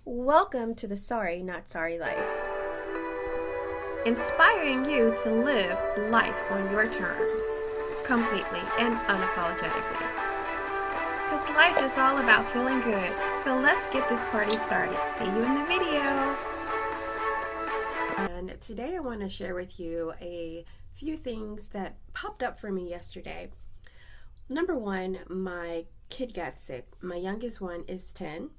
Welcome to the Sorry Not Sorry Life. Inspiring you to live life on your terms, completely and unapologetically. Because life is all about feeling good, so let's get this party started. See you in the video. And today I want to share with you a few things that popped up for me yesterday. Number one, my kid got sick. My youngest one is 10,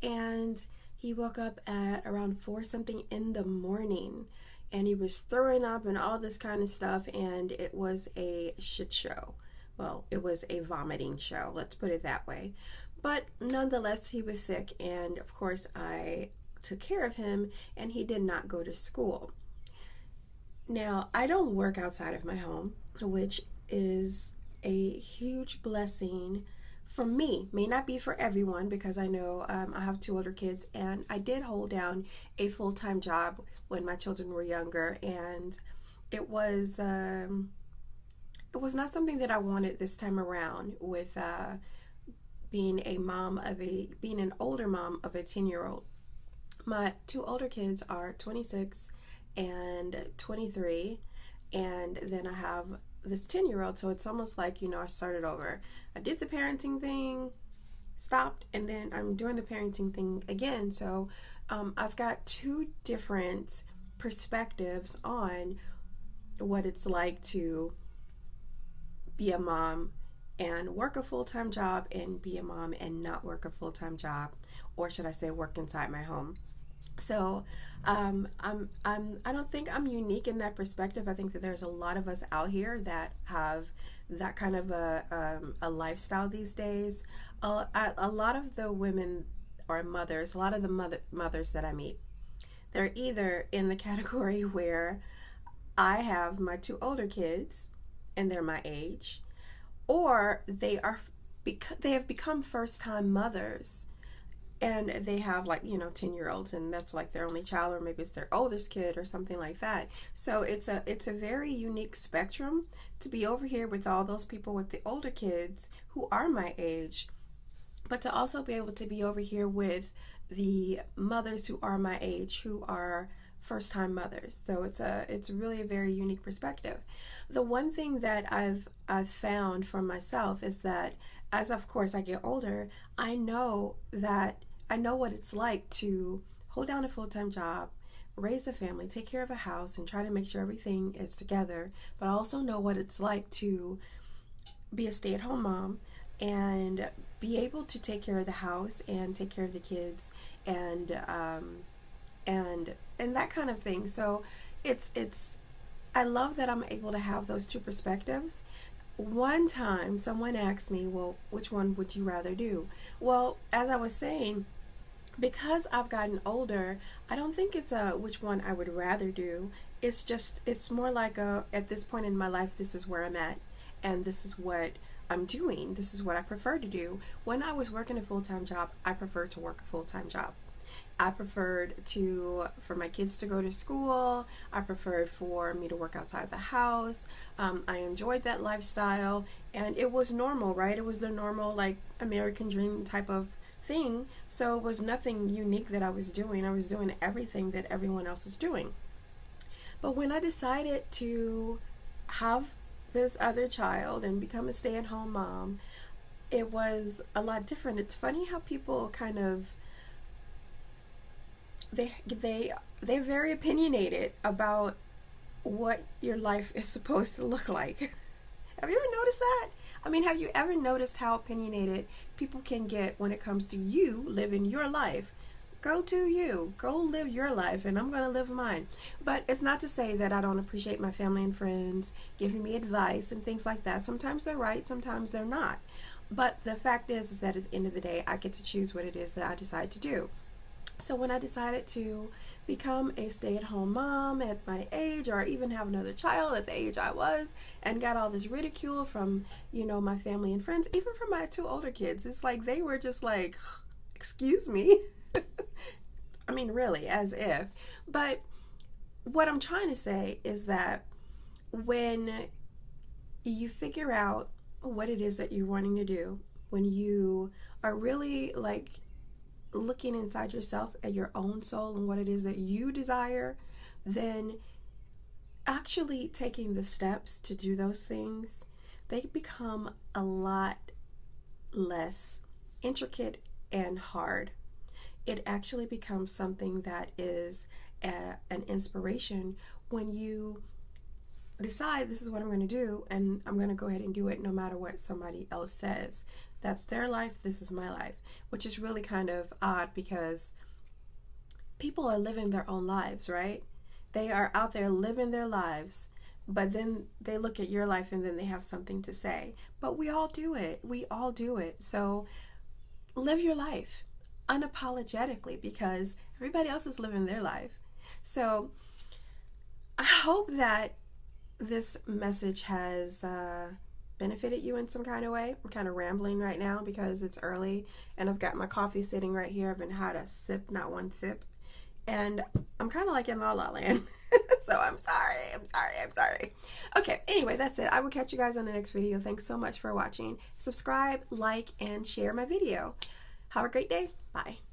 and he woke up at around 4 something in the morning, and he was throwing up and all this kind of stuff, and it was a shit show. Well, it was a vomiting show, let's put it that way. But nonetheless, he was sick, and of course I took care of him, and he did not go to school. Now, I don't work outside of my home, which is a huge blessing for me. May not be for everyone, because I know I have two older kids, and I did hold down a full-time job when my children were younger, and it was not something that I wanted this time around with being an older mom of a 10-year-old. My two older kids are 26 and 23, and then I have this 10-year-old, so it's almost like, I started over. I did the parenting thing, stopped, and then I'm doing the parenting thing again. So I've got two different perspectives on what it's like to be a mom and work a full-time job, and be a mom and not work a full-time job, or should I say work inside my home. So I don't think I'm unique in that perspective. I think that there's a lot of us out here that have that kind of a lifestyle these days. A lot of the women or mothers, a lot of the mothers that I meet, they're either in the category where I have my two older kids and they're my age, or they have become first time mothers, and they have, like, 10-year-olds, and that's like their only child, or maybe it's their oldest kid or something like that. So it's a very unique spectrum to be over here with all those people with the older kids who are my age, but to also be able to be over here with the mothers who are my age, who are first time mothers. So it's really a very unique perspective. The one thing that I've found for myself is that, as of course I get older, I know what it's like to hold down a full-time job, raise a family, take care of a house, and try to make sure everything is together. But I also know what it's like to be a stay-at-home mom and be able to take care of the house and take care of the kids, and and that kind of thing. So it's I love that I'm able to have those two perspectives. One time someone asked me, well, which one would you rather do? Well, as I was saying, because I've gotten older, I don't think it's a which one I would rather do. It's more like at this point in my life, this is where I'm at, and this is what I'm doing. This is what I prefer to do. When I was working a full-time job, I preferred to work a full-time job. I preferred for my kids to go to school. I preferred for me to work outside the house. I enjoyed that lifestyle, and it was normal, right? It was the normal, like, American dream type of thing. So it was nothing unique that I was doing. I was doing everything that everyone else was doing. But when I decided to have this other child and become a stay-at-home mom, it was a lot different. It's funny how people kind of they're very opinionated about what your life is supposed to look like. Have you ever noticed that? I mean, have you ever noticed how opinionated people can get when it comes to you living your life? Go live your life, and I'm going to live mine. But it's not to say that I don't appreciate my family and friends giving me advice and things like that. Sometimes they're right, sometimes they're not. But the fact is that at the end of the day, I get to choose what it is that I decide to do. So when I decided to become a stay-at-home mom at my age, or even have another child at the age I was, and got all this ridicule from, my family and friends, even from my two older kids, it's like they were just like, excuse me. I mean, really, as if. But what I'm trying to say is that when you figure out what it is that you're wanting to do, when you are really, like, looking inside yourself at your own soul and what it is that you desire, then actually taking the steps to do those things, they become a lot less intricate and hard. It actually becomes something that is an inspiration when you decide this is what I'm going to do, and I'm going to go ahead and do it no matter what somebody else says. That's their life, this is my life, which is really kind of odd because people are living their own lives, right? They are out there living their lives, but then they look at your life and then they have something to say. But we all do it. We all do it. So live your life unapologetically because everybody else is living their life. So I hope that this message has benefited you in some kind of way. I'm kind of rambling right now because it's early and I've got my coffee sitting right here. I've been had a sip, not one sip. And I'm kind of like in La La Land. So I'm sorry. Okay, anyway, that's it. I will catch you guys on the next video. Thanks so much for watching. Subscribe, like, and share my video. Have a great day. Bye.